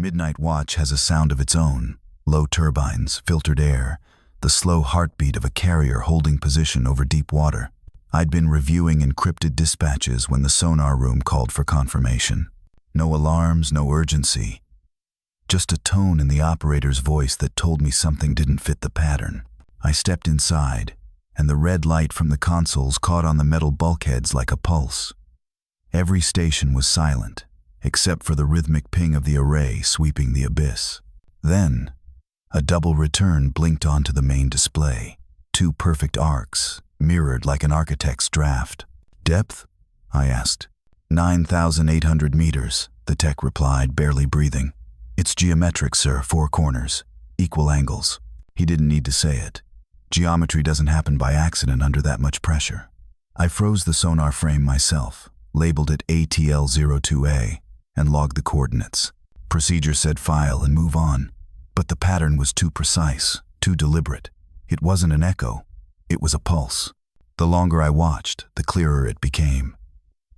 Midnight watch has a sound of its own. Low turbines, filtered air, the slow heartbeat of a carrier holding position over deep water. I'd been reviewing encrypted dispatches when the sonar room called for confirmation. No alarms, no urgency. Just a tone in the operator's voice that told me something didn't fit the pattern. I stepped inside, and the red light from the consoles caught on the metal bulkheads like a pulse. Every station was silent, except for the rhythmic ping of the array sweeping the abyss. Then, a double return blinked onto the main display. 2 perfect arcs, mirrored like an architect's draft. "Depth?" I asked. 9,800 meters, the tech replied, barely breathing. "It's geometric, sir, 4 corners, equal angles." He didn't need to say it. Geometry doesn't happen by accident under that much pressure. I froze the sonar frame myself, labeled it ATL-02A, and logged the coordinates. Procedure said file and move on. But the pattern was too precise, too deliberate. It wasn't an echo, it was a pulse. The longer I watched, the clearer it became.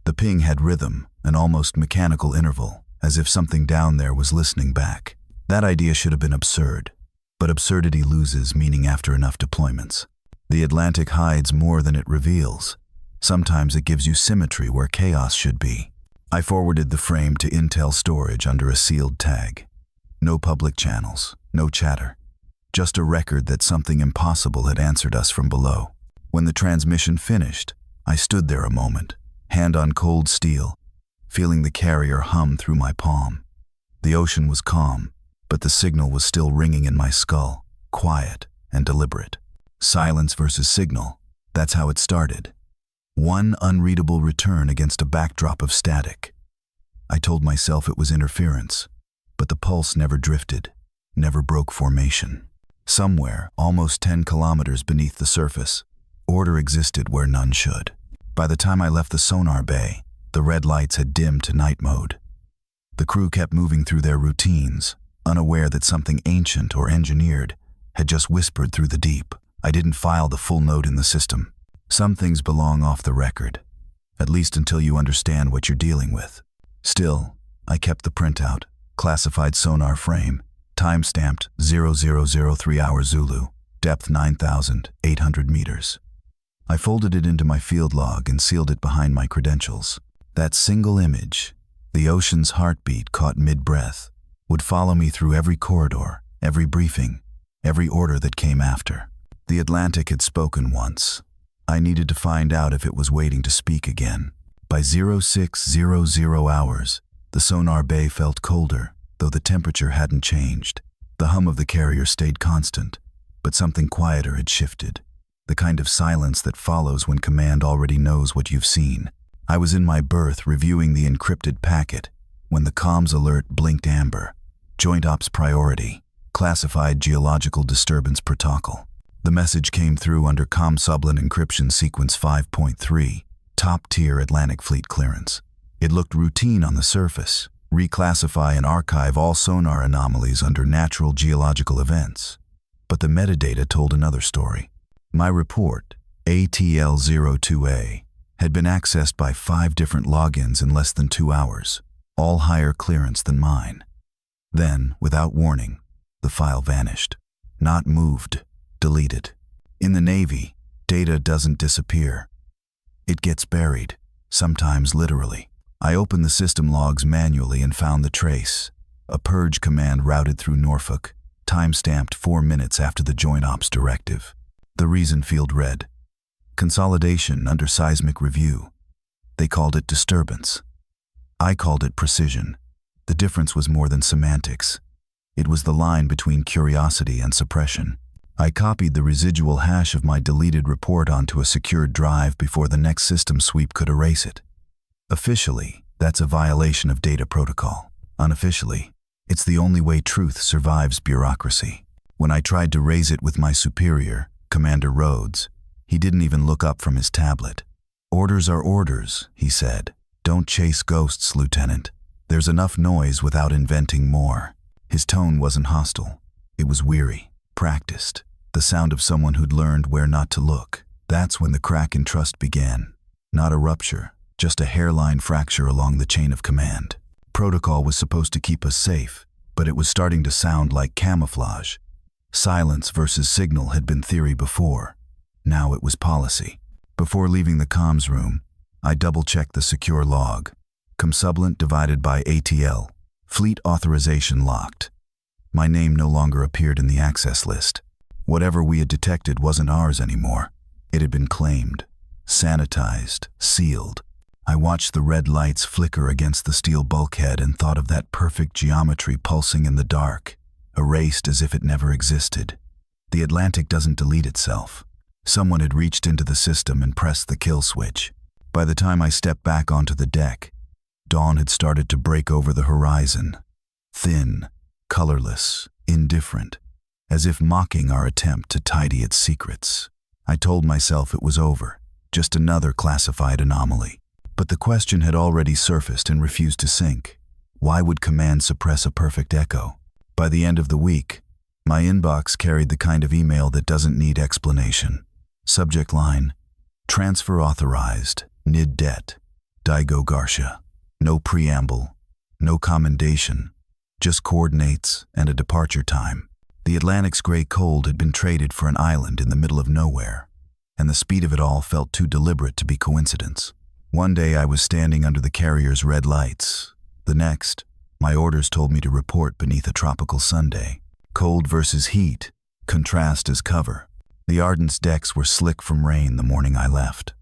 The ping had rhythm, an almost mechanical interval, as if something down there was listening back. That idea should have been absurd, but absurdity loses meaning after enough deployments. The Atlantic hides more than it reveals. Sometimes it gives you symmetry where chaos should be. I forwarded the frame to Intel storage under a sealed tag. No public channels, no chatter. Just a record that something impossible had answered us from below. When the transmission finished, I stood there a moment, hand on cold steel, feeling the carrier hum through my palm. The ocean was calm, but the signal was still ringing in my skull, quiet and deliberate. Silence versus signal, that's how it started. One unreadable return against a backdrop of static. I told myself it was interference, but the pulse never drifted, never broke formation. Somewhere, almost 10 kilometers beneath the surface, order existed where none should. By the time I left the sonar bay, the red lights had dimmed to night mode. The crew kept moving through their routines, unaware that something ancient or engineered had just whispered through the deep. I didn't file the full note in the system. Some things belong off the record, at least until you understand what you're dealing with. Still, I kept the printout, classified sonar frame, time-stamped 0003 hours Zulu, depth 9,800 meters. I folded it into my field log and sealed it behind my credentials. That single image, the ocean's heartbeat caught mid-breath, would follow me through every corridor, every briefing, every order that came after. The Atlantic had spoken once. I needed to find out if it was waiting to speak again. By 0600 hours, the sonar bay felt colder, though the temperature hadn't changed. The hum of the carrier stayed constant, but something quieter had shifted. The kind of silence that follows when command already knows what you've seen. I was in my berth reviewing the encrypted packet when the comms alert blinked amber. Joint Ops Priority, classified geological disturbance protocol. The message came through under ComSublin Encryption Sequence 5.3, top-tier Atlantic Fleet clearance. It looked routine on the surface. Reclassify and archive all sonar anomalies under natural geological events. But the metadata told another story. My report, ATL-02A, had been accessed by 5 different logins in less than 2 hours, all higher clearance than mine. Then, without warning, the file vanished. Not moved, deleted. In the Navy, data doesn't disappear. It gets buried, sometimes literally. I opened the system logs manually and found the trace. A purge command routed through Norfolk, time-stamped 4 minutes after the Joint Ops directive. The reason field read, consolidation under seismic review. They called it disturbance. I called it precision. The difference was more than semantics. It was the line between curiosity and suppression. I copied the residual hash of my deleted report onto a secured drive before the next system sweep could erase it. Officially, that's a violation of data protocol. Unofficially, it's the only way truth survives bureaucracy. When I tried to raise it with my superior, Commander Rhodes, he didn't even look up from his tablet. "Orders are orders," he said. "Don't chase ghosts, Lieutenant. There's enough noise without inventing more." His tone wasn't hostile. It was weary, practiced, the sound of someone who'd learned where not to look. That's when the crack in trust began. Not a rupture, just a hairline fracture along the chain of command. Protocol was supposed to keep us safe, but it was starting to sound like camouflage. Silence versus signal had been theory before. Now it was policy. Before leaving the comms room, I double-checked the secure log. Comsubblant divided by ATL. Fleet authorization locked. My name no longer appeared in the access list. Whatever we had detected wasn't ours anymore. It had been claimed, sanitized, sealed. I watched the red lights flicker against the steel bulkhead and thought of that perfect geometry pulsing in the dark, erased as if it never existed. The Atlantic doesn't delete itself. Someone had reached into the system and pressed the kill switch. By the time I stepped back onto the deck, dawn had started to break over the horizon. Thin, colorless, indifferent, as if mocking our attempt to tidy its secrets. I told myself it was over, just another classified anomaly. But the question had already surfaced and refused to sink. Why would command suppress a perfect echo? By the end of the week, my inbox carried the kind of email that doesn't need explanation. Subject line, transfer authorized, NID det, Diego Garcia. No preamble, no commendation, just coordinates and a departure time. The Atlantic's gray cold had been traded for an island in the middle of nowhere, and the speed of it all felt too deliberate to be coincidence. One day I was standing under the carrier's red lights. The next, my orders told me to report beneath a tropical Sunday. Cold versus heat, contrast as cover. The Ardent's decks were slick from rain the morning I left.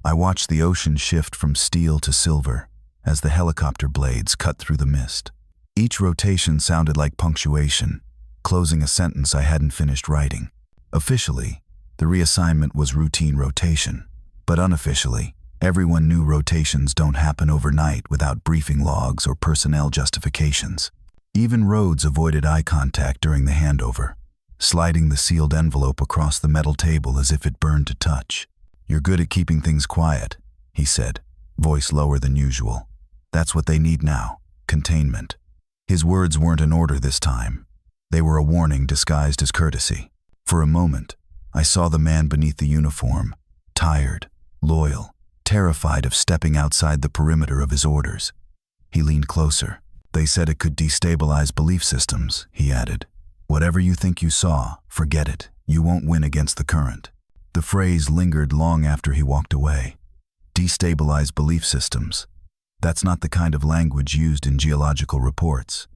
I watched the ocean shift from steel to silver as the helicopter blades cut through the mist. Each rotation sounded like punctuation, closing a sentence I hadn't finished writing. Officially, the reassignment was routine rotation, but unofficially, everyone knew rotations don't happen overnight without briefing logs or personnel justifications. Even Rhodes avoided eye contact during the handover, sliding the sealed envelope across the metal table as if it burned to touch. "You're good at keeping things quiet," he said, voice lower than usual. "That's what they need now, containment." His words weren't an order this time. They were a warning disguised as courtesy. For a moment, I saw the man beneath the uniform, tired, loyal, terrified of stepping outside the perimeter of his orders. He leaned closer. "They said it could destabilize belief systems," he added. "Whatever you think you saw, forget it. You won't win against the current." The phrase lingered long after he walked away. Destabilize belief systems. That's not the kind of language used in geological reports.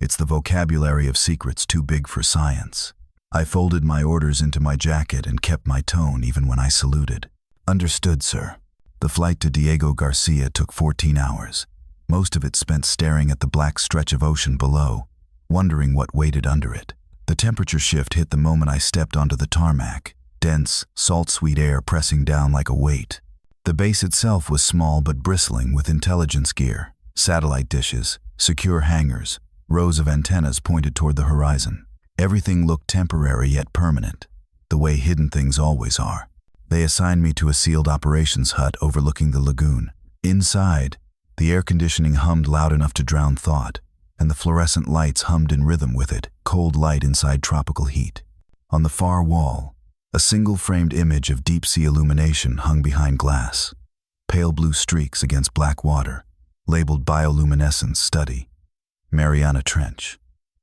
It's the vocabulary of secrets too big for science. I folded my orders into my jacket and kept my tone even when I saluted. "Understood, sir." The flight to Diego Garcia took 14 hours, most of it spent staring at the black stretch of ocean below, wondering what waited under it. The temperature shift hit the moment I stepped onto the tarmac, dense, salt-sweet air pressing down like a weight. The base itself was small but bristling with intelligence gear, satellite dishes, secure hangars, rows of antennas pointed toward the horizon. Everything looked temporary yet permanent, the way hidden things always are. They assigned me to a sealed operations hut overlooking the lagoon. Inside, the air conditioning hummed loud enough to drown thought, and the fluorescent lights hummed in rhythm with it, cold light inside tropical heat. On the far wall, a single-framed image of deep-sea illumination hung behind glass, pale blue streaks against black water, labeled Bioluminescence Study, Mariana Trench,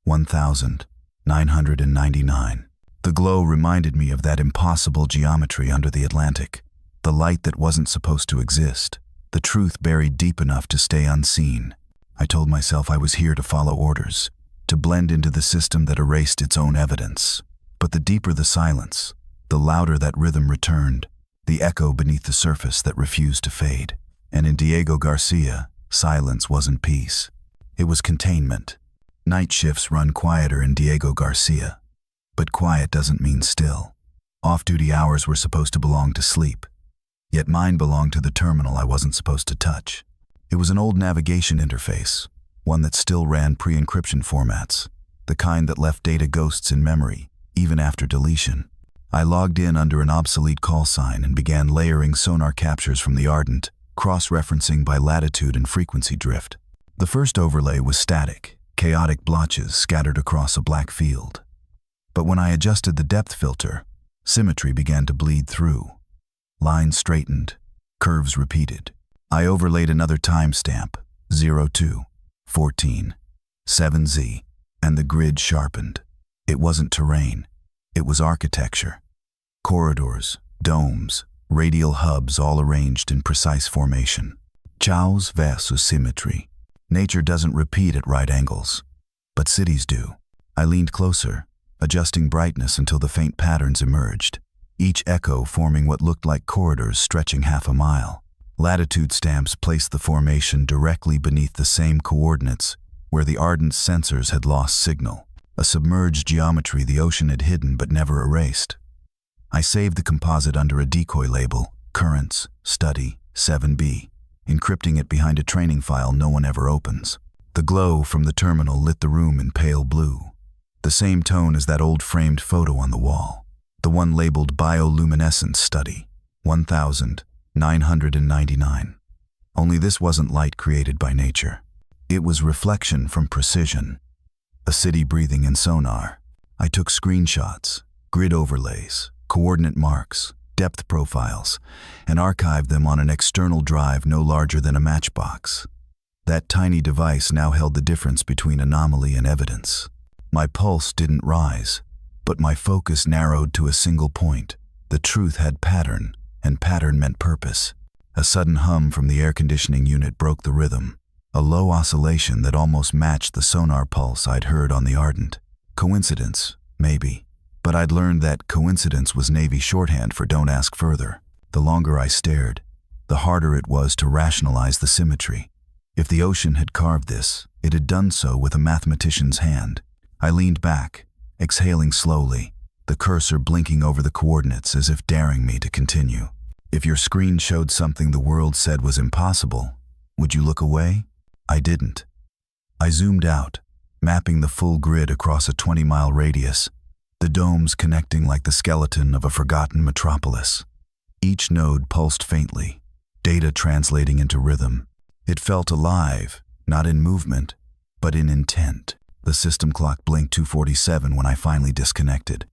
1999. The glow reminded me of that impossible geometry under the Atlantic, the light that wasn't supposed to exist, the truth buried deep enough to stay unseen. I told myself I was here to follow orders, to blend into the system that erased its own evidence. But the deeper the silence, the louder that rhythm returned, the echo beneath the surface that refused to fade. And in Diego Garcia, silence wasn't peace. It was containment. Night shifts run quieter in Diego Garcia, but quiet doesn't mean still. Off-duty hours were supposed to belong to sleep, yet mine belonged to the terminal I wasn't supposed to touch. It was an old navigation interface, one that still ran pre-encryption formats, the kind that left data ghosts in memory, even after deletion. I logged in under an obsolete call sign and began layering sonar captures from the Ardent, cross-referencing by latitude and frequency drift. The first overlay was static, chaotic blotches scattered across a black field. But when I adjusted the depth filter, symmetry began to bleed through. Lines straightened, curves repeated. I overlaid another timestamp, 02, 14, 7Z. And the grid sharpened. It wasn't terrain. It was architecture. Corridors, domes, radial hubs all arranged in precise formation. Chaos versus symmetry. Nature doesn't repeat at right angles, but cities do. I leaned closer, adjusting brightness until the faint patterns emerged, each echo forming what looked like corridors stretching half a mile. Latitude stamps placed the formation directly beneath the same coordinates where the ardent sensors had lost signal, a submerged geometry the ocean had hidden but never erased. I saved the composite under a decoy label, Currents, Study, 7B, encrypting it behind a training file no one ever opens. The glow from the terminal lit the room in pale blue, the same tone as that old framed photo on the wall, the one labeled Bioluminescence Study, 1999. Only this wasn't light created by nature. It was reflection from precision, a city breathing in sonar. I took screenshots, grid overlays, coordinate marks, depth profiles, and archived them on an external drive no larger than a matchbox. That tiny device now held the difference between anomaly and evidence. My pulse didn't rise, but my focus narrowed to a single point. The truth had pattern, and pattern meant purpose. A sudden hum from the air conditioning unit broke the rhythm, a low oscillation that almost matched the sonar pulse I'd heard on the Ardent. Coincidence, maybe, but I'd learned that coincidence was Navy shorthand for don't ask further. The longer I stared, the harder it was to rationalize the symmetry. If the ocean had carved this, it had done so with a mathematician's hand. I leaned back, exhaling slowly, the cursor blinking over the coordinates as if daring me to continue. If your screen showed something the world said was impossible, would you look away? I didn't. I zoomed out, mapping the full grid across a 20-mile radius, the domes connecting like the skeleton of a forgotten metropolis. Each node pulsed faintly, data translating into rhythm. It felt alive, not in movement, but in intent. The system clock blinked 2:47 when I finally disconnected.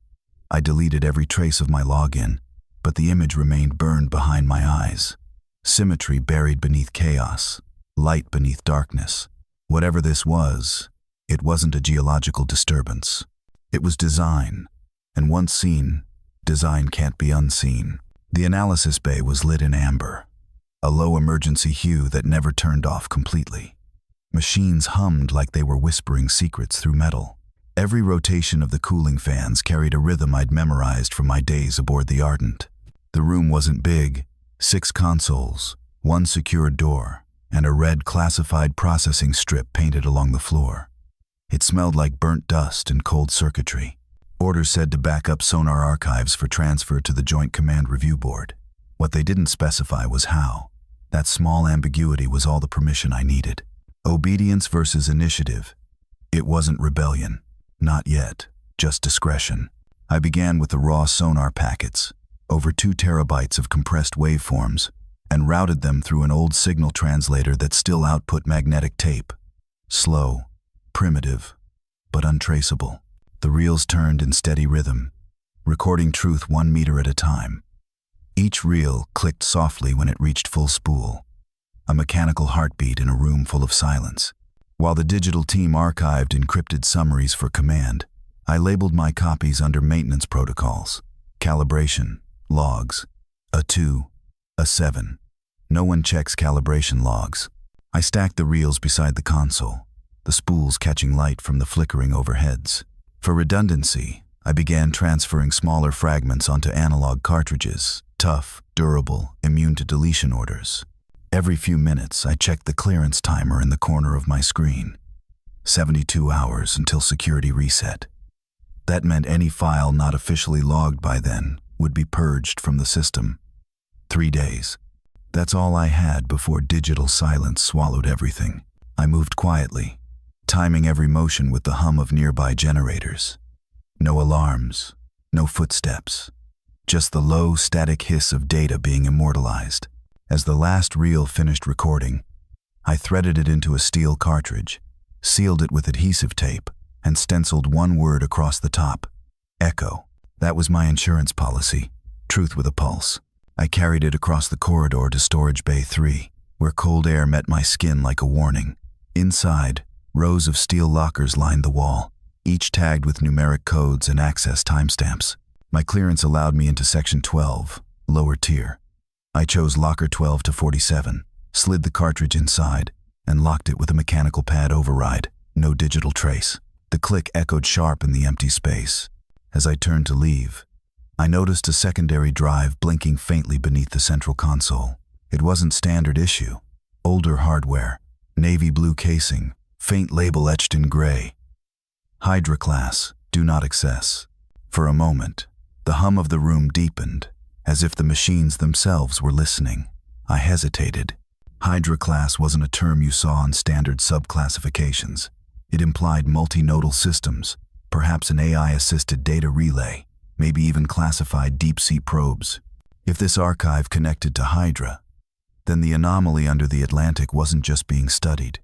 I deleted every trace of my login, but the image remained burned behind my eyes. Symmetry buried beneath chaos, light beneath darkness. Whatever this was, it wasn't a geological disturbance. It was design, and once seen, design can't be unseen. The analysis bay was lit in amber, a low emergency hue that never turned off completely. Machines hummed like they were whispering secrets through metal. Every rotation of the cooling fans carried a rhythm I'd memorized from my days aboard the Ardent. The room wasn't big, 6 consoles, 1 secured door, and a red classified processing strip painted along the floor. It smelled like burnt dust and cold circuitry. Orders said to back up sonar archives for transfer to the Joint Command Review Board. What they didn't specify was how. That small ambiguity was all the permission I needed. Obedience versus initiative. It wasn't rebellion. Not yet. Just discretion. I began with the raw sonar packets, over 2 terabytes of compressed waveforms, and routed them through an old signal translator that still output magnetic tape. Slow, primitive, but untraceable. The reels turned in steady rhythm, recording truth 1 meter at a time. Each reel clicked softly when it reached full spool, a mechanical heartbeat in a room full of silence. While the digital team archived encrypted summaries for command, I labeled my copies under maintenance protocols, calibration, logs, a 2, a 7. No one checks calibration logs. I stacked the reels beside the console, the spools catching light from the flickering overheads. For redundancy, I began transferring smaller fragments onto analog cartridges, tough, durable, immune to deletion orders. Every few minutes, I checked the clearance timer in the corner of my screen. 72 hours until security reset. That meant any file not officially logged by then would be purged from the system. 3 days. That's all I had before digital silence swallowed everything. I moved quietly, timing every motion with the hum of nearby generators. No alarms, no footsteps, just the low, static hiss of data being immortalized. As the last reel finished recording, I threaded it into a steel cartridge, sealed it with adhesive tape, and stenciled 1 word across the top: Echo. That was my insurance policy, truth with a pulse. I carried it across the corridor to storage bay 3, where cold air met my skin like a warning. Inside, rows of steel lockers lined the wall, each tagged with numeric codes and access timestamps. My clearance allowed me into Section 12, lower tier. I chose locker 12 to 47, slid the cartridge inside, and locked it with a mechanical pad override, no digital trace. The click echoed sharp in the empty space. As I turned to leave, I noticed a secondary drive blinking faintly beneath the central console. It wasn't standard issue. Older hardware, navy blue casing, faint label etched in gray. Hydra class, do not access. For a moment, the hum of the room deepened, as if the machines themselves were listening. I hesitated. Hydra class wasn't a term you saw on standard subclassifications. It implied multinodal systems, perhaps an AI-assisted data relay, maybe even classified deep-sea probes. If this archive connected to Hydra, then the anomaly under the Atlantic wasn't just being studied,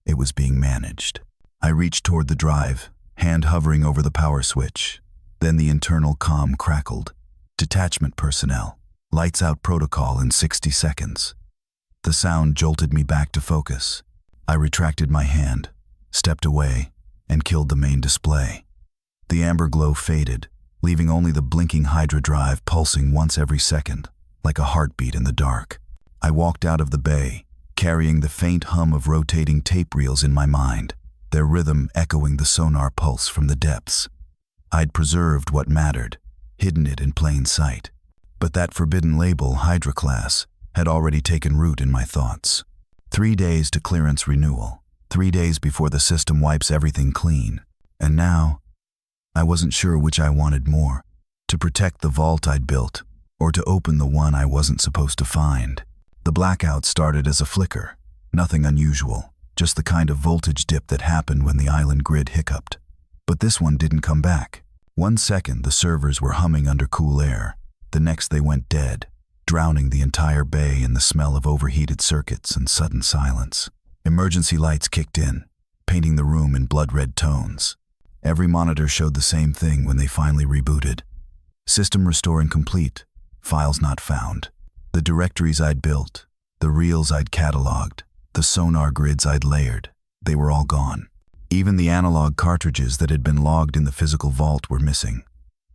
it was being managed. I reached toward the drive, hand hovering over the power switch. Then the internal comm crackled. Detachment personnel. Lights out protocol in 60 seconds. The sound jolted me back to focus. I retracted my hand, stepped away, and killed the main display. The amber glow faded, leaving only the blinking Hydra drive pulsing once every second, like a heartbeat in the dark. I walked out of the bay, carrying the faint hum of rotating tape reels in my mind, their rhythm echoing the sonar pulse from the depths. I'd preserved what mattered, hidden it in plain sight. But that forbidden label, Hydra class, had already taken root in my thoughts. 3 days to clearance renewal, 3 days before the system wipes everything clean. And now, I wasn't sure which I wanted more, to protect the vault I'd built, or to open the one I wasn't supposed to find. The blackout started as a flicker, nothing unusual, just the kind of voltage dip that happened when the island grid hiccuped. But this one didn't come back. 1 second the servers were humming under cool air, the next they went dead, drowning the entire bay in the smell of overheated circuits and sudden silence. Emergency lights kicked in, painting the room in blood-red tones. Every monitor showed the same thing when they finally rebooted. System restoring complete, files not found. The directories I'd built, the reels I'd cataloged, the sonar grids I'd layered, they were all gone. Even the analog cartridges that had been logged in the physical vault were missing.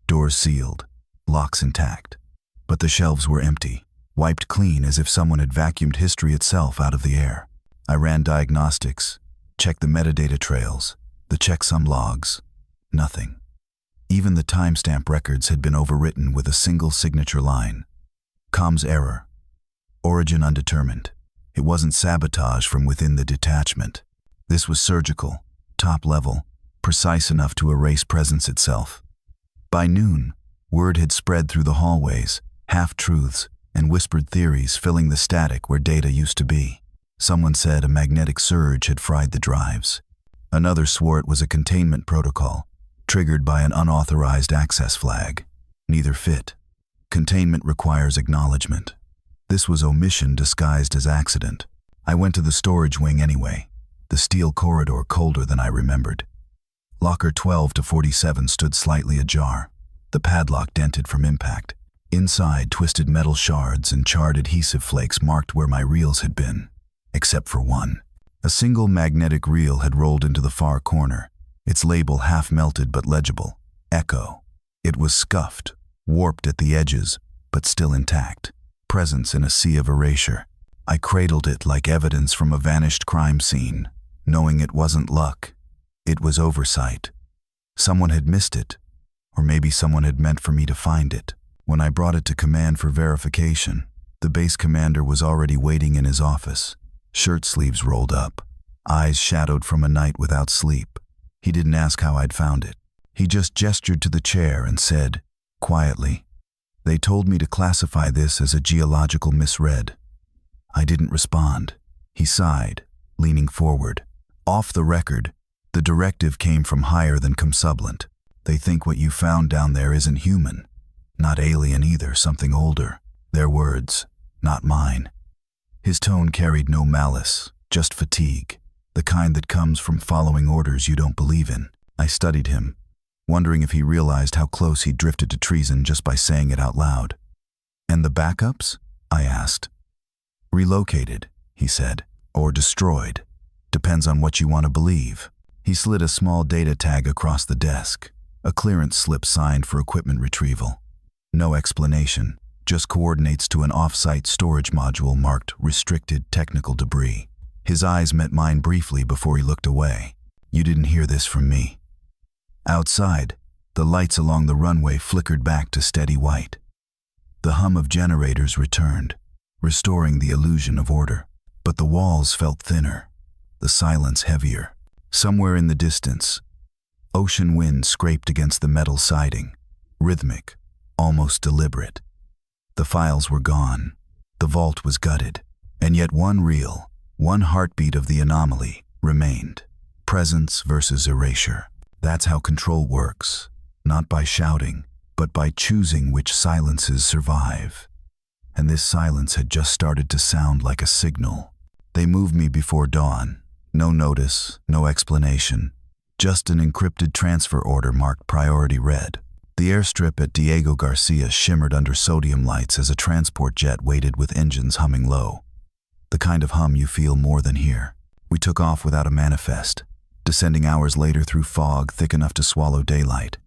Doors sealed, locks intact. But the shelves were empty, wiped clean as if someone had vacuumed history itself out of the air. I ran diagnostics, checked the metadata trails, the checksum logs. Nothing. Even the timestamp records had been overwritten with a single signature line. Comms error. Origin undetermined. It wasn't sabotage from within the detachment. This was surgical, top level, precise enough to erase presence itself. By noon, word had spread through the hallways, half-truths and whispered theories filling the static where data used to be. Someone said a magnetic surge had fried the drives. Another swore it was a containment protocol, triggered by an unauthorized access flag. Neither fit. Containment requires acknowledgement. This was omission disguised as accident. I went to the storage wing anyway, the steel corridor colder than I remembered. Locker 12 to 47 stood slightly ajar, the padlock dented from impact. Inside, twisted metal shards and charred adhesive flakes marked where my reels had been, except for one. A single magnetic reel had rolled into the far corner, its label half-melted but legible, Echo. It was scuffed, warped at the edges, but still intact, presence in a sea of erasure. I cradled it like evidence from a vanished crime scene, knowing it wasn't luck. It was oversight. Someone had missed it, or maybe someone had meant for me to find it. When I brought it to command for verification, the base commander was already waiting in his office, shirt sleeves rolled up, eyes shadowed from a night without sleep. He didn't ask how I'd found it. He just gestured to the chair and said, quietly, "They told me to classify this as a geological misread." I didn't respond. He sighed, leaning forward. Off the record, the directive came from higher than Comsubblant. They think what you found down there isn't human. Not alien either, something older. Their words, not mine. His tone carried no malice, just fatigue, the kind that comes from following orders you don't believe in. I studied him, wondering if he realized how close he'd drifted to treason just by saying it out loud. "And the backups?" I asked. "Relocated," he said, "or destroyed. Depends on what you want to believe." He slid a small data tag across the desk, a clearance slip signed for equipment retrieval. No explanation, just coordinates to an off-site storage module marked Restricted Technical Debris. His eyes met mine briefly before he looked away. You didn't hear this from me. Outside, the lights along the runway flickered back to steady white. The hum of generators returned, restoring the illusion of order. But the walls felt thinner, the silence heavier. Somewhere in the distance, ocean wind scraped against the metal siding, rhythmic, almost deliberate. The files were gone, the vault was gutted, and yet one heartbeat of the anomaly remained. Presence versus erasure. That's how control works, not by shouting, but by choosing which silences survive. And this silence had just started to sound like a signal. They moved me before dawn. No notice, no explanation. Just an encrypted transfer order marked Priority Red. The airstrip at Diego Garcia shimmered under sodium lights as a transport jet waited with engines humming low. The kind of hum you feel more than hear. We took off without a manifest, descending hours later through fog thick enough to swallow daylight.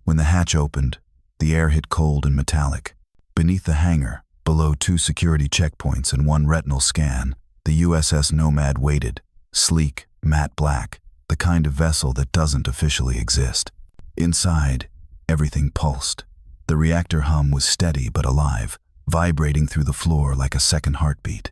When the hatch opened, the air hit cold and metallic. Beneath the hangar, below 2 security checkpoints and 1 retinal scan, the USS Nomad waited, sleek, matte black, the kind of vessel that doesn't officially exist. Inside, everything pulsed. The reactor hum was steady but alive, vibrating through the floor like a second heartbeat.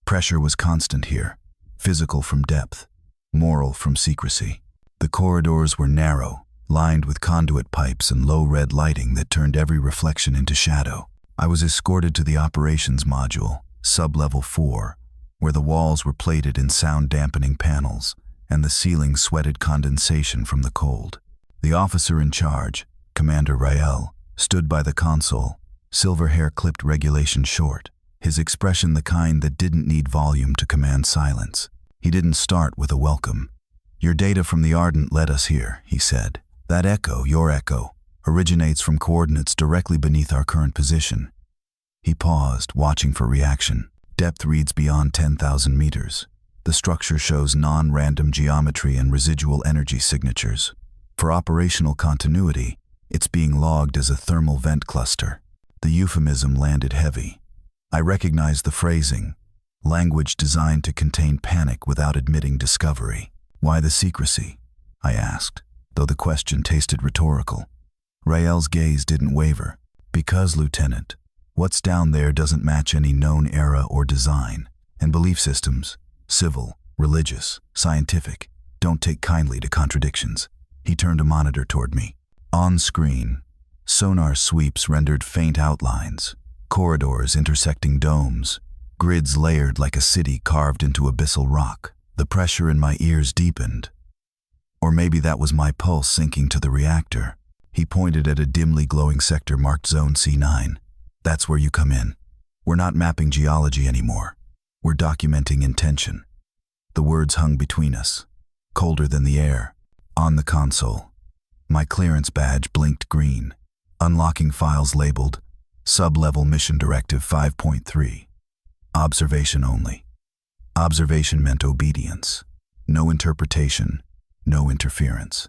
Pressure was constant here, physical from depth, moral from secrecy. The corridors were narrow, lined with conduit pipes and low red lighting that turned every reflection into shadow. I was escorted to the operations module, sub-level 4, where the walls were plated in sound-dampening panels, and the ceiling sweated condensation from the cold. The officer in charge, Commander Rael, stood by the console, silver hair clipped regulation short, his expression the kind that didn't need volume to command silence. He didn't start with a welcome. "Your data from the Ardent led us here," he said. "That echo, your echo, originates from coordinates directly beneath our current position." He paused, watching for reaction. Depth reads beyond 10,000 meters. The structure shows non-random geometry and residual energy signatures. For operational continuity, it's being logged as a thermal vent cluster. The euphemism landed heavy. I recognized the phrasing, language designed to contain panic without admitting discovery. "Why the secrecy?" I asked, though the question tasted rhetorical. Rael's gaze didn't waver. "Because, Lieutenant, what's down there doesn't match any known era or design, and belief systems, civil, religious, scientific, don't take kindly to contradictions." He turned a monitor toward me. On screen, sonar sweeps rendered faint outlines, corridors intersecting domes, grids layered like a city carved into abyssal rock. The pressure in my ears deepened. Or maybe that was my pulse sinking to the reactor. He pointed at a dimly glowing sector marked Zone C9. "That's where you come in. We're not mapping geology anymore. We're documenting intention." The words hung between us, colder than the air. On the console, my clearance badge blinked green, unlocking files labeled Sub-Level Mission Directive 5.3. Observation only. Observation meant obedience. No interpretation, no interference.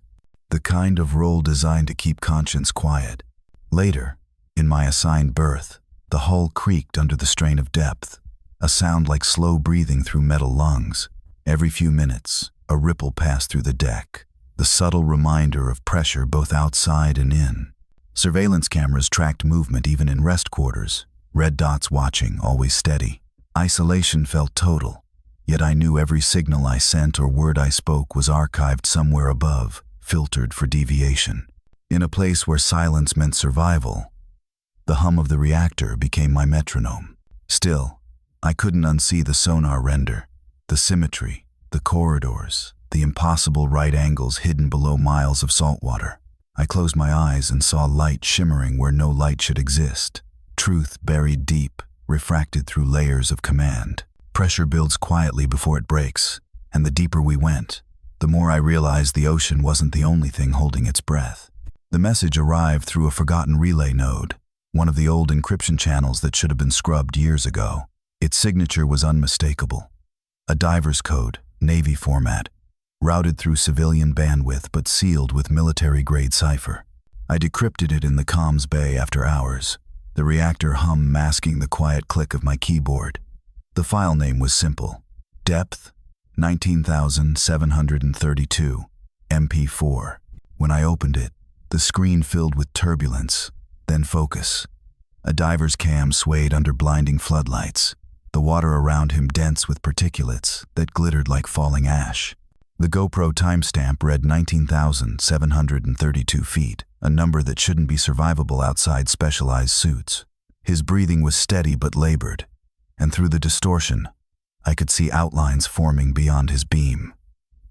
The kind of role designed to keep conscience quiet. Later, in my assigned berth, the hull creaked under the strain of depth, a sound like slow breathing through metal lungs. Every few minutes, a ripple passed through the deck, the subtle reminder of pressure both outside and in. Surveillance cameras tracked movement even in rest quarters, red dots watching, always steady. Isolation felt total, yet I knew every signal I sent or word I spoke was archived somewhere above, filtered for deviation. In a place where silence meant survival, the hum of the reactor became my metronome. Still, I couldn't unsee the sonar render, the symmetry, the corridors, the impossible right angles hidden below miles of salt water. I closed my eyes and saw light shimmering where no light should exist. Truth buried deep, refracted through layers of command. Pressure builds quietly before it breaks, and the deeper we went, the more I realized the ocean wasn't the only thing holding its breath. The message arrived through a forgotten relay node, one of the old encryption channels that should have been scrubbed years ago. Its signature was unmistakable. A diver's code, Navy format, routed through civilian bandwidth but sealed with military-grade cipher. I decrypted it in the comms bay after hours, the reactor hum masking the quiet click of my keyboard. The file name was simple. Depth, 19,732, MP4. When I opened it, the screen filled with turbulence, then focus. A diver's cam swayed under blinding floodlights, the water around him dense with particulates that glittered like falling ash. The GoPro timestamp read 19,732 feet, a number that shouldn't be survivable outside specialized suits. His breathing was steady but labored, and through the distortion, I could see outlines forming beyond his beam.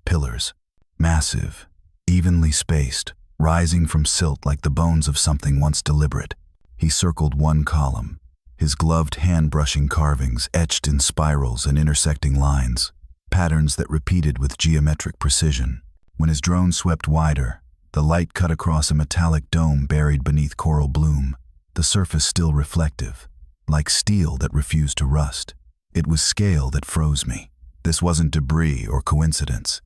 Pillars, massive, evenly spaced, rising from silt like the bones of something once deliberate. He circled one column, his gloved hand brushing carvings etched in spirals and intersecting lines, patterns that repeated with geometric precision. When his drone swept wider, the light cut across a metallic dome buried beneath coral bloom, the surface still reflective, like steel that refused to rust. It was scale that froze me. This wasn't debris or coincidence.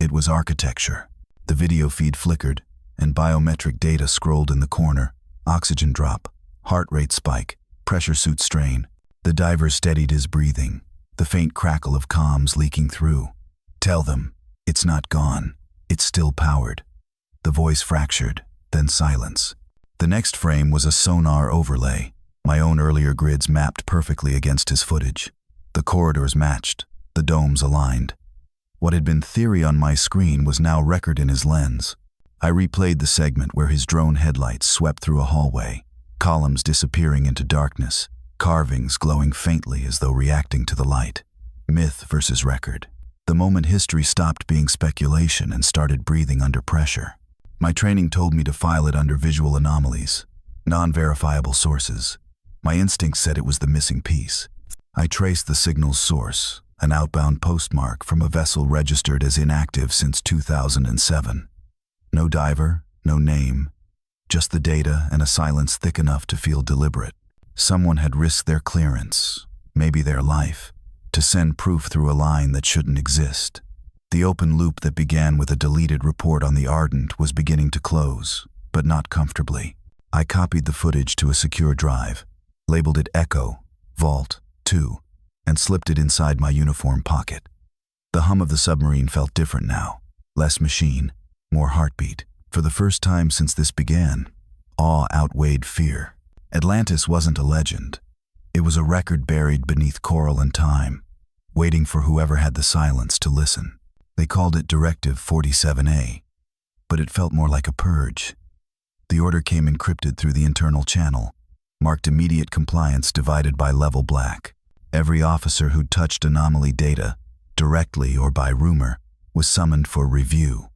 It was architecture. The video feed flickered, and biometric data scrolled in the corner. Oxygen drop, heart rate spike, pressure suit strain. The diver steadied his breathing, the faint crackle of comms leaking through. Tell them, it's not gone. It's still powered. The voice fractured, then silence. The next frame was a sonar overlay, my own earlier grids mapped perfectly against his footage. The corridors matched, the domes aligned. What had been theory on my screen was now record in his lens. I replayed the segment where his drone headlights swept through a hallway, columns disappearing into darkness, carvings glowing faintly as though reacting to the light. Myth versus record. The moment history stopped being speculation and started breathing under pressure. My training told me to file it under visual anomalies, non-verifiable sources. My instinct said it was the missing piece. I traced the signal's source, an outbound postmark from a vessel registered as inactive since 2007. No diver, no name, just the data and a silence thick enough to feel deliberate. Someone had risked their clearance, maybe their life, to send proof through a line that shouldn't exist. The open loop that began with a deleted report on the Ardent was beginning to close, but not comfortably. I copied the footage to a secure drive, labeled it Echo, Vault 2, and slipped it inside my uniform pocket. The hum of the submarine felt different now, less machine, more heartbeat. For the first time since this began, awe outweighed fear. Atlantis wasn't a legend. It was a record buried beneath coral and time, waiting for whoever had the silence to listen. They called it Directive 47A, but it felt more like a purge. The order came encrypted through the internal channel, marked immediate compliance divided by level black. Every officer who'd touched anomaly data, directly or by rumor, was summoned for review.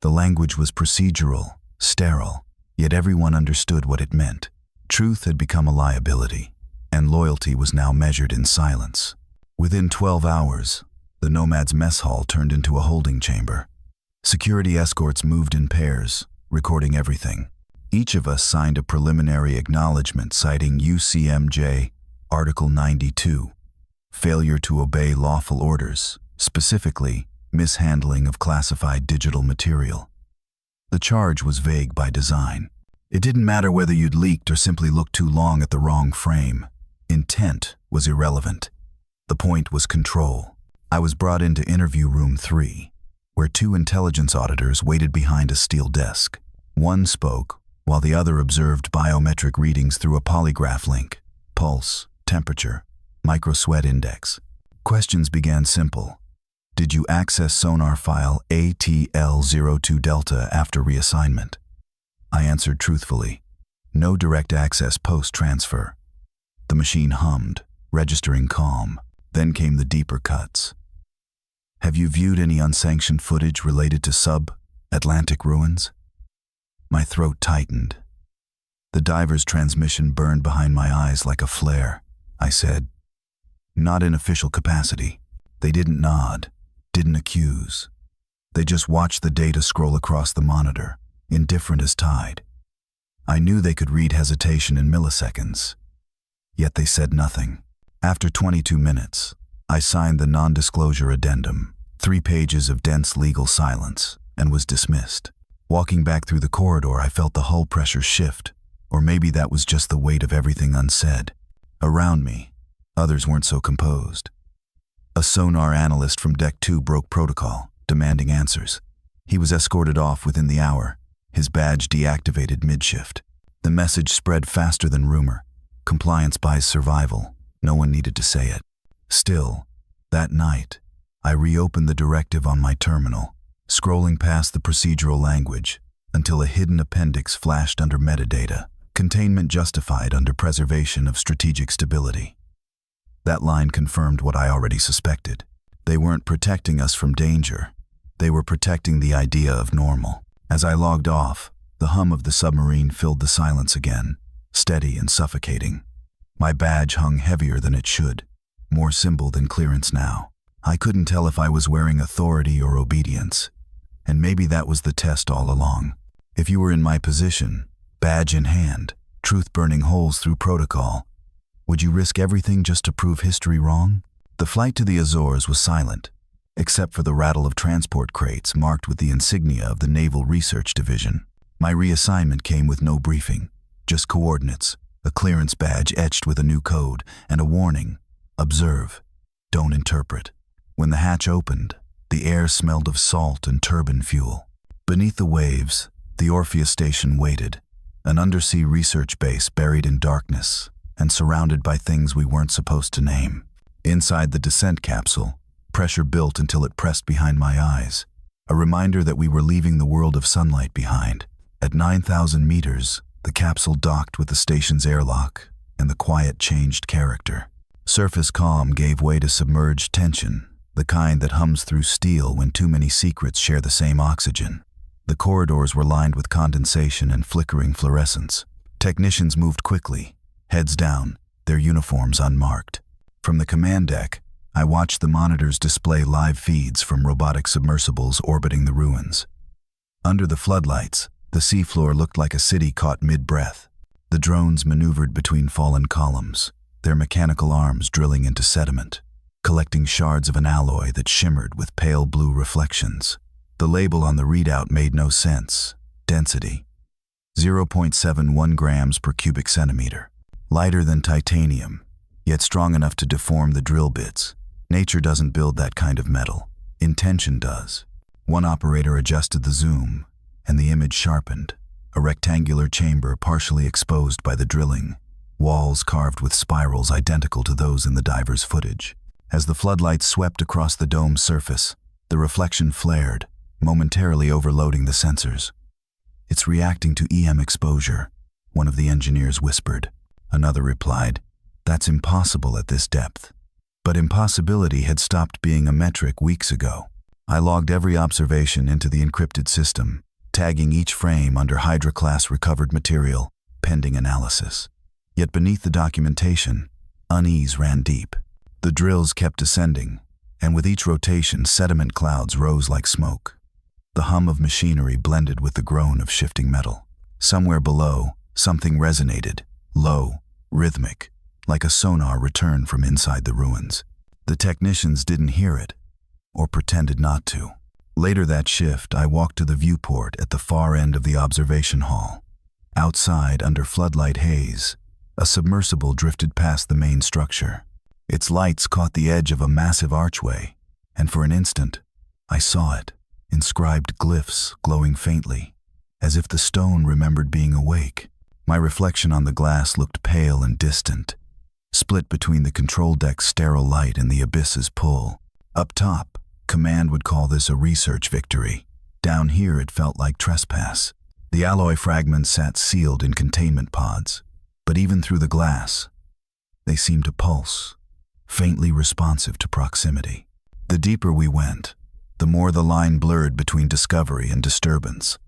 The language was procedural, sterile, yet everyone understood what it meant. Truth had become a liability, and loyalty was now measured in silence. Within 12 hours, the Nomad's mess hall turned into a holding chamber. Security escorts moved in pairs, recording everything. Each of us signed a preliminary acknowledgement citing UCMJ Article 92, failure to obey lawful orders, specifically mishandling of classified digital material. The charge was vague by design. It didn't matter whether you'd leaked or simply looked too long at the wrong frame. Intent was irrelevant. The point was control. I was brought into interview room 3, where 2 intelligence auditors waited behind a steel desk. One spoke, while the other observed biometric readings through a polygraph link: pulse, temperature, micro-sweat index. Questions began simple. Did you access sonar file ATL02 Delta after reassignment? I answered truthfully. No direct access post-transfer. The machine hummed, registering calm. Then came the deeper cuts. Have you viewed any unsanctioned footage related to sub-Atlantic ruins? My throat tightened. The diver's transmission burned behind my eyes like a flare. I said, not in official capacity. They didn't nod, didn't accuse. They just watched the data scroll across the monitor, indifferent as tide. I knew they could read hesitation in milliseconds, yet they said nothing. After 22 minutes, I signed the non-disclosure addendum, 3 pages of dense legal silence, and was dismissed. Walking back through the corridor, I felt the hull pressure shift, or maybe that was just the weight of everything unsaid. Around me, others weren't so composed. A sonar analyst from Deck 2 broke protocol, demanding answers. He was escorted off within the hour, his badge deactivated mid-shift. The message spread faster than rumor. Compliance buys survival. No one needed to say it. Still, that night, I reopened the directive on my terminal, scrolling past the procedural language until a hidden appendix flashed under metadata, containment justified under preservation of strategic stability. That line confirmed what I already suspected. They weren't protecting us from danger. They were protecting the idea of normal. As I logged off, the hum of the submarine filled the silence again, steady and suffocating. My badge hung heavier than it should, more symbol than clearance now. I couldn't tell if I was wearing authority or obedience, and maybe that was the test all along. If you were in my position, badge in hand, truth burning holes through protocol, would you risk everything just to prove history wrong? The flight to the Azores was silent, except for the rattle of transport crates marked with the insignia of the Naval Research Division. My reassignment came with no briefing, just coordinates, a clearance badge etched with a new code, and a warning: observe, don't interpret. When the hatch opened, the air smelled of salt and turbine fuel. Beneath the waves, the Orpheus station waited, an undersea research base buried in darkness and surrounded by things we weren't supposed to name. Inside the descent capsule, pressure built until it pressed behind my eyes, a reminder that we were leaving the world of sunlight behind. At 9,000 meters, the capsule docked with the station's airlock, and the quiet changed character. Surface calm gave way to submerged tension, the kind that hums through steel when too many secrets share the same oxygen. The corridors were lined with condensation and flickering fluorescence. Technicians moved quickly, heads down, their uniforms unmarked. From the command deck, I watched the monitors display live feeds from robotic submersibles orbiting the ruins. Under the floodlights, the seafloor looked like a city caught mid-breath. The drones maneuvered between fallen columns, their mechanical arms drilling into sediment, collecting shards of an alloy that shimmered with pale blue reflections. The label on the readout made no sense. Density: 0.71 grams per cubic centimeter. Lighter than titanium, yet strong enough to deform the drill bits. Nature doesn't build that kind of metal. Intention does. One operator adjusted the zoom, and the image sharpened. A rectangular chamber partially exposed by the drilling, walls carved with spirals identical to those in the diver's footage. As the floodlights swept across the dome's surface, the reflection flared, momentarily overloading the sensors. "It's reacting to EM exposure," one of the engineers whispered. Another replied, "That's impossible at this depth." But impossibility had stopped being a metric weeks ago. I logged every observation into the encrypted system, tagging each frame under Hydra-class recovered material, pending analysis. Yet beneath the documentation, unease ran deep. The drills kept descending, and with each rotation, sediment clouds rose like smoke. The hum of machinery blended with the groan of shifting metal. Somewhere below, something resonated, low, rhythmic, like a sonar returned from inside the ruins. The technicians didn't hear it, or pretended not to. Later that shift, I walked to the viewport at the far end of the observation hall. Outside, under floodlight haze, a submersible drifted past the main structure. Its lights caught the edge of a massive archway, and for an instant, I saw it, inscribed glyphs glowing faintly, as if the stone remembered being awake. My reflection on the glass looked pale and distant, split between the control deck's sterile light and the abyss's pull. Up top, command would call this a research victory. Down here, it felt like trespass. The alloy fragments sat sealed in containment pods, but even through the glass, they seemed to pulse, faintly responsive to proximity. The deeper we went, the more the line blurred between discovery and disturbance.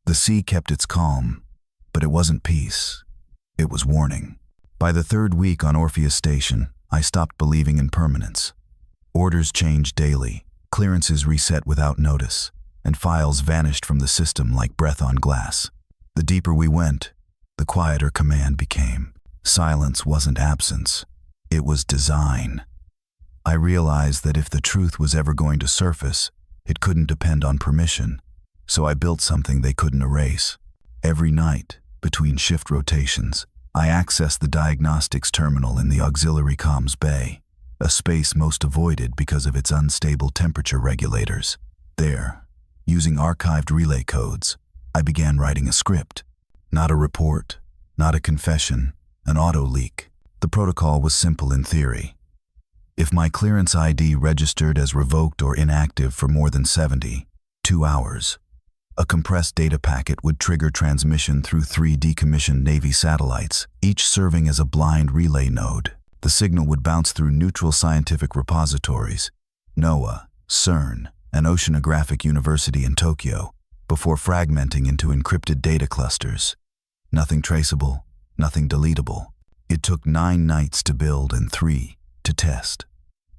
The sea kept its calm, but it wasn't peace. It was warning. By the third week on Orpheus Station, I stopped believing in permanence. Orders changed daily, clearances reset without notice, and files vanished from the system like breath on glass. The deeper we went, the quieter command became. Silence wasn't absence. It was design. I realized that if the truth was ever going to surface, it couldn't depend on permission, so I built something they couldn't erase. Every night, between shift rotations, I accessed the diagnostics terminal in the auxiliary comms bay, a space most avoided because of its unstable temperature regulators. There, using archived relay codes, I began writing a script. Not a report, not a confession, an auto leak. The protocol was simple in theory. If my clearance ID registered as revoked or inactive for more than 72 hours, a compressed data packet would trigger transmission through 3 decommissioned Navy satellites, each serving as a blind relay node. The signal would bounce through neutral scientific repositories, NOAA, CERN, and Oceanographic University in Tokyo, before fragmenting into encrypted data clusters. Nothing traceable, nothing deletable. It took 9 nights to build and 3 to test.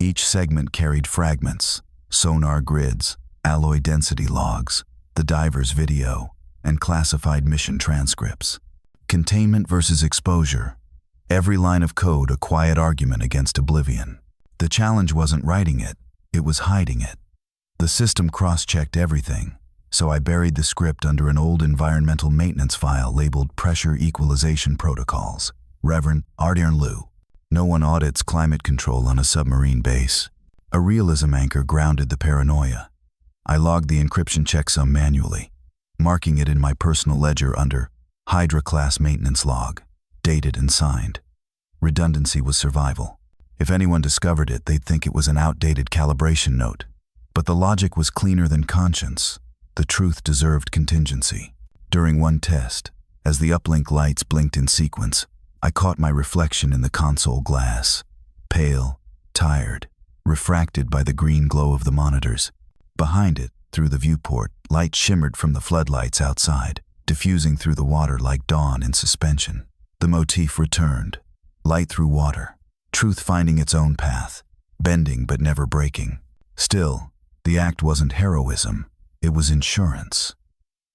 Each segment carried fragments, sonar grids, alloy density logs, the diver's video, and classified mission transcripts. Containment versus exposure. Every line of code a quiet argument against oblivion. The challenge wasn't writing it, it was hiding it. The system cross-checked everything, so I buried the script under an old environmental maintenance file labeled Pressure Equalization Protocols. Reverend Ardiern Liu. No one audits climate control on a submarine base. A realism anchor grounded the paranoia. I logged the encryption checksum manually, marking it in my personal ledger under Hydra-class maintenance log, dated and signed. Redundancy was survival. If anyone discovered it, they'd think it was an outdated calibration note. But the logic was cleaner than conscience. The truth deserved contingency. During one test, as the uplink lights blinked in sequence, I caught my reflection in the console glass, pale, tired, refracted by the green glow of the monitors. Behind it, through the viewport, light shimmered from the floodlights outside, diffusing through the water like dawn in suspension. The motif returned. Light through water, truth finding its own path, bending but never breaking. Still, the act wasn't heroism, it was insurance.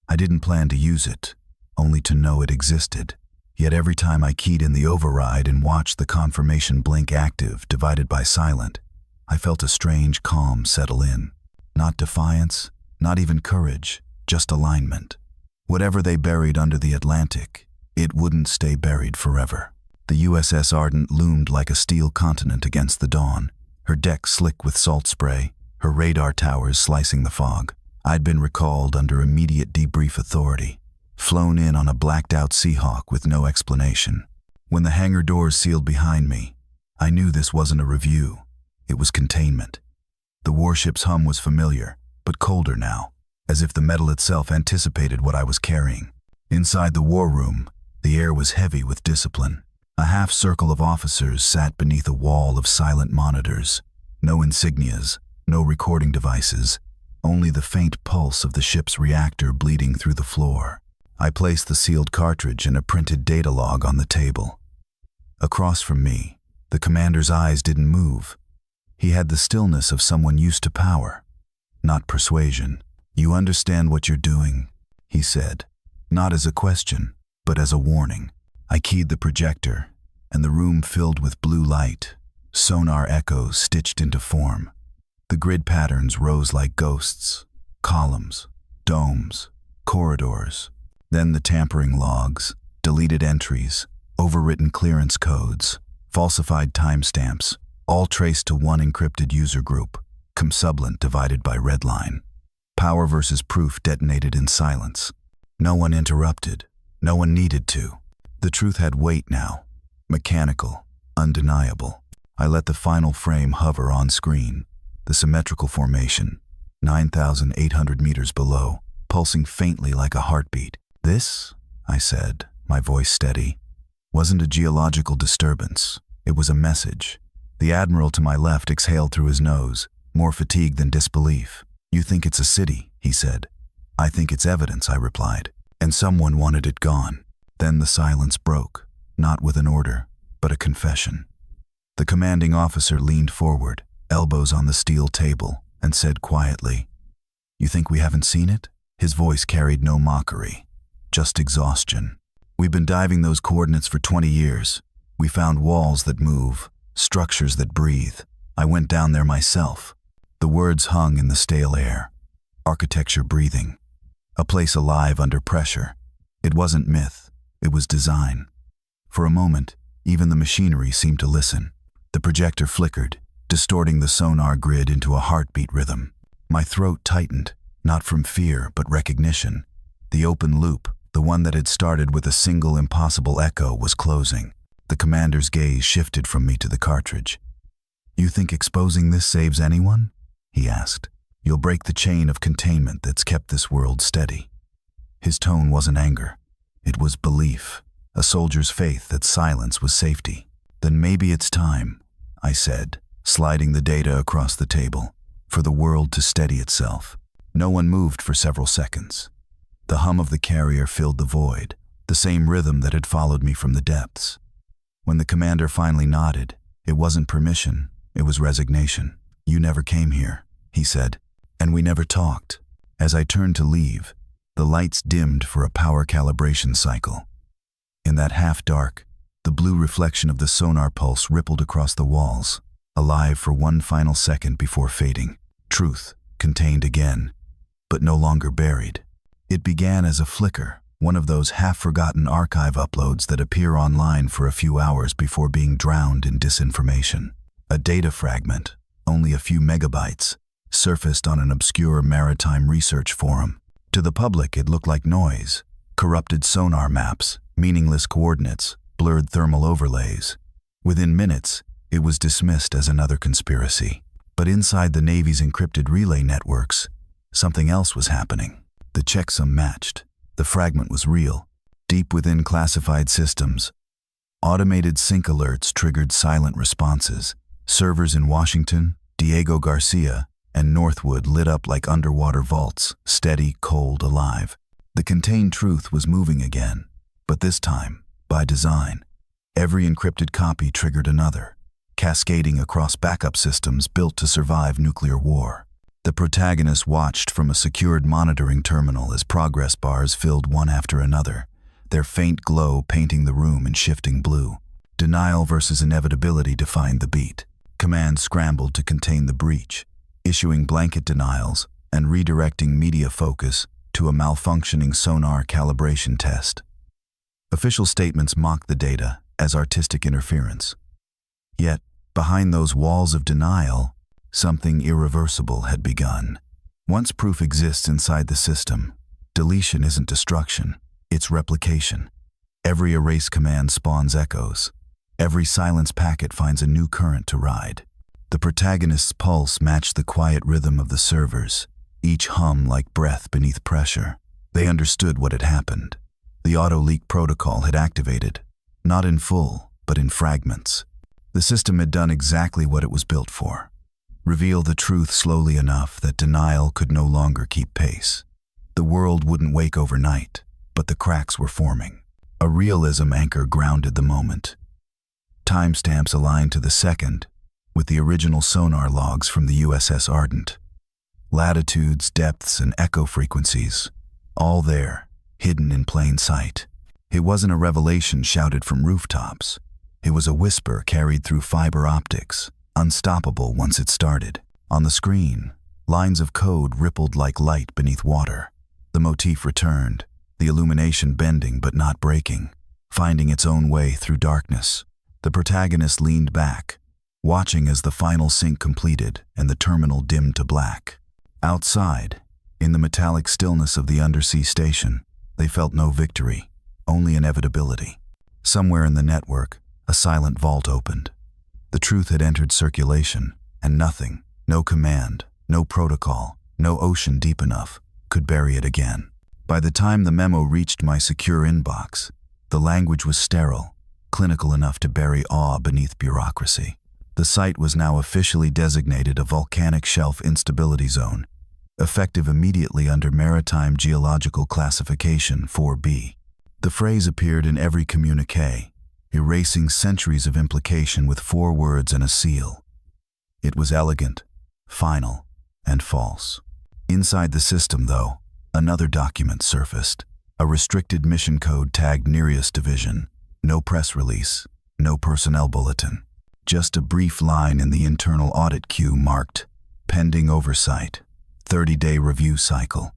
I didn't plan to use it, only to know it existed. Yet every time I keyed in the override and watched the confirmation blink active divided by silent, I felt a strange calm settle in. Not defiance, not even courage, just alignment. Whatever they buried under the Atlantic, it wouldn't stay buried forever. The USS Ardent loomed like a steel continent against the dawn, her deck slick with salt spray, her radar towers slicing the fog. I'd been recalled under immediate debrief authority, flown in on a blacked-out Seahawk with no explanation. When the hangar doors sealed behind me, I knew this wasn't a review. It was containment. The warship's hum was familiar, but colder now, as if the metal itself anticipated what I was carrying. Inside the war room, the air was heavy with discipline. A half-circle of officers sat beneath a wall of silent monitors. No insignias, no recording devices, only the faint pulse of the ship's reactor bleeding through the floor. I placed the sealed cartridge and a printed data log on the table. Across from me, the commander's eyes didn't move. He had the stillness of someone used to power, not persuasion. "You understand what you're doing," he said, not as a question, but as a warning. I keyed the projector, and the room filled with blue light, sonar echoes stitched into form. The grid patterns rose like ghosts, columns, domes, corridors. Then the tampering logs, deleted entries, overwritten clearance codes, falsified timestamps, all traced to one encrypted user group, Comsublent divided by redline. Power versus proof detonated in silence. No one interrupted. No one needed to. The truth had weight now, mechanical, undeniable. I let the final frame hover on screen, the symmetrical formation, 9,800 meters below, pulsing faintly like a heartbeat. "This," I said, my voice steady, "wasn't a geological disturbance. It was a message." The admiral to my left exhaled through his nose, more fatigue than disbelief. "You think it's a city," he said. "I think it's evidence," I replied. "And someone wanted it gone." Then the silence broke, not with an order, but a confession. The commanding officer leaned forward, elbows on the steel table, and said quietly, "You think we haven't seen it?" His voice carried no mockery, just exhaustion. "We've been diving those coordinates for 20 years. We found walls that move, structures that breathe, I went down there myself. The words hung in the stale air. Architecture breathing. A place alive under pressure. It wasn't myth, it was design. For a moment, even the machinery seemed to listen. The projector flickered, distorting the sonar grid into a heartbeat rhythm. My throat tightened, not from fear but recognition. The open loop, the one that had started with a single impossible echo, was closing. The commander's gaze shifted from me to the cartridge. "You think exposing this saves anyone?" he asked. "You'll break the chain of containment that's kept this world steady." His tone wasn't anger. It was belief, a soldier's faith that silence was safety. "Then maybe it's time," I said, sliding the data across the table, "for the world to steady itself." No one moved for several seconds. The hum of the carrier filled the void, the same rhythm that had followed me from the depths. When the commander finally nodded, it wasn't permission, it was resignation. "You never came here," he said, "and we never talked." As I turned to leave, the lights dimmed for a power calibration cycle. In that half-dark, the blue reflection of the sonar pulse rippled across the walls, alive for one final second before fading. Truth, contained again, but no longer buried. It began as a flicker, one of those half-forgotten archive uploads that appear online for a few hours before being drowned in disinformation. A data fragment, only a few megabytes, surfaced on an obscure maritime research forum. To the public, it looked like noise, corrupted sonar maps, meaningless coordinates, blurred thermal overlays. Within minutes, it was dismissed as another conspiracy. But inside the Navy's encrypted relay networks, something else was happening. The checksum matched. The fragment was real. Deep within classified systems, automated sync alerts triggered silent responses. Servers in Washington, Diego Garcia, and Northwood lit up like underwater vaults, steady, cold, alive. The contained truth was moving again, but this time, by design. Every encrypted copy triggered another, cascading across backup systems built to survive nuclear war. The protagonist watched from a secured monitoring terminal as progress bars filled one after another, their faint glow painting the room in shifting blue. Denial versus inevitability defined the beat. Command scrambled to contain the breach, issuing blanket denials and redirecting media focus to a malfunctioning sonar calibration test. Official statements mocked the data as artistic interference. Yet, behind those walls of denial, something irreversible had begun. Once proof exists inside the system, deletion isn't destruction, it's replication. Every erase command spawns echoes. Every silence packet finds a new current to ride. The protagonist's pulse matched the quiet rhythm of the servers, each hum like breath beneath pressure. They understood what had happened. The auto-leak protocol had activated, not in full, but in fragments. The system had done exactly what it was built for. Reveal the truth slowly enough that denial could no longer keep pace. The world wouldn't wake overnight, but the cracks were forming. A realism anchor grounded the moment. Timestamps aligned to the second, with the original sonar logs from the USS Ardent. Latitudes, depths, and echo frequencies, all there, hidden in plain sight. It wasn't a revelation shouted from rooftops. It was a whisper carried through fiber optics, unstoppable once it started. On the screen, lines of code rippled like light beneath water. The motif returned, the illumination bending but not breaking, finding its own way through darkness. The protagonist leaned back, watching as the final sync completed and the terminal dimmed to black. Outside, in the metallic stillness of the undersea station, they felt no victory, only inevitability. Somewhere in the network, a silent vault opened. The truth had entered circulation, and nothing, no command, no protocol, no ocean deep enough, could bury it again. By the time the memo reached my secure inbox, the language was sterile, clinical enough to bury awe beneath bureaucracy. The site was now officially designated a volcanic shelf instability zone, effective immediately under Maritime Geological Classification 4B. The phrase appeared in every communique, erasing centuries of implication with 4 words and a seal. It was elegant, final, and false. Inside the system, though, another document surfaced, a restricted mission code tagged Nereus Division. No press release, no personnel bulletin. Just a brief line in the internal audit queue marked, "Pending oversight, 30-day review cycle."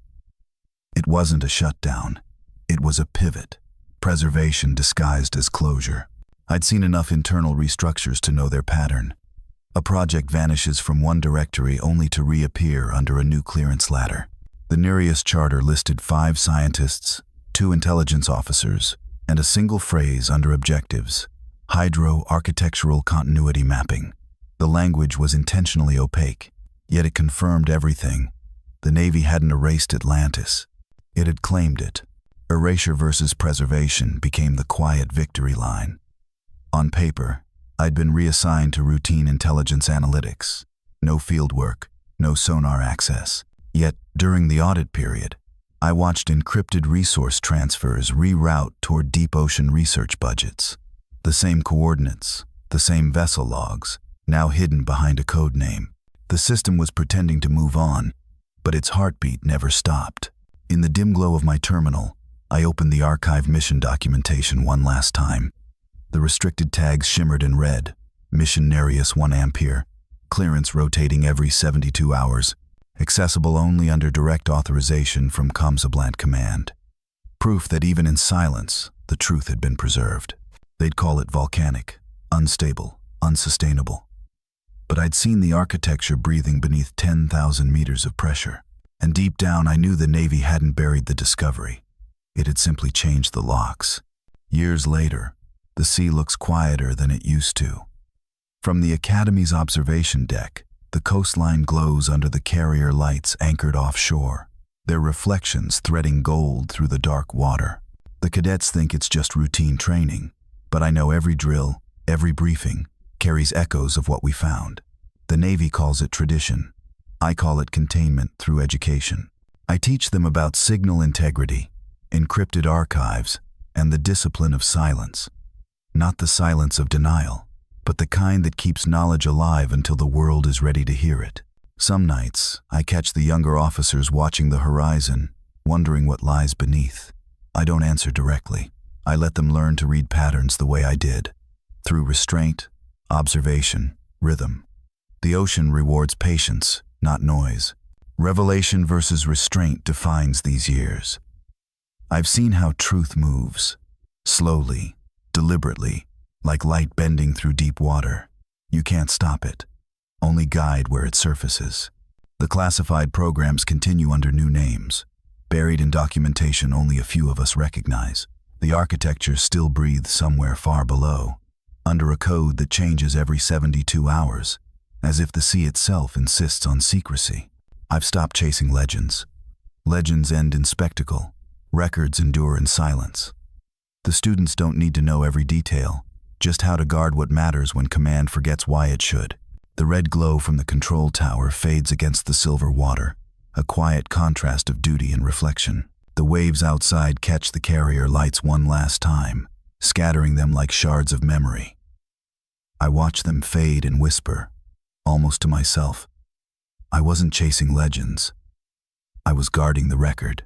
It wasn't a shutdown. It was a pivot. Preservation disguised as closure. I'd seen enough internal restructures to know their pattern. A project vanishes from one directory only to reappear under a new clearance ladder. The Nereus Charter listed 5 scientists, 2 intelligence officers, and a single phrase under objectives: hydro-architectural continuity mapping. The language was intentionally opaque, yet it confirmed everything. The Navy hadn't erased Atlantis. It had claimed it. Erasure versus preservation became the quiet victory line. On paper, I'd been reassigned to routine intelligence analytics. No field work, no sonar access. Yet, during the audit period, I watched encrypted resource transfers reroute toward deep ocean research budgets. The same coordinates, the same vessel logs, now hidden behind a code name. The system was pretending to move on, but its heartbeat never stopped. In the dim glow of my terminal, I opened the archive mission documentation one last time. The restricted tags shimmered in red. Mission Nereus 1 Ampere. Clearance rotating every 72 hours. Accessible only under direct authorization from Commsablant Command. Proof that even in silence, the truth had been preserved. They'd call it volcanic, unstable, unsustainable. But I'd seen the architecture breathing beneath 10,000 meters of pressure. And deep down I knew the Navy hadn't buried the discovery. It had simply changed the locks. Years later, the sea looks quieter than it used to. From the Academy's observation deck, the coastline glows under the carrier lights anchored offshore, their reflections threading gold through the dark water. The cadets think it's just routine training, but I know every drill, every briefing, carries echoes of what we found. The Navy calls it tradition. I call it containment through education. I teach them about signal integrity, encrypted archives, and the discipline of silence. Not the silence of denial, but the kind that keeps knowledge alive until the world is ready to hear it. Some nights, I catch the younger officers watching the horizon, wondering what lies beneath. I don't answer directly. I let them learn to read patterns the way I did, through restraint, observation, rhythm. The ocean rewards patience, not noise. Revelation versus restraint defines these years. I've seen how truth moves, slowly, deliberately, like light bending through deep water. You can't stop it, only guide where it surfaces. The classified programs continue under new names, buried in documentation only a few of us recognize. The architecture still breathes somewhere far below, under a code that changes every 72 hours, as if the sea itself insists on secrecy. I've stopped chasing legends. Legends end in spectacle. Records endure in silence. The students don't need to know every detail, just how to guard what matters when command forgets why it should. The red glow from the control tower fades against the silver water, a quiet contrast of duty and reflection. The waves outside catch the carrier lights one last time, scattering them like shards of memory. I watch them fade and whisper, almost to myself. I wasn't chasing legends. I was guarding the record.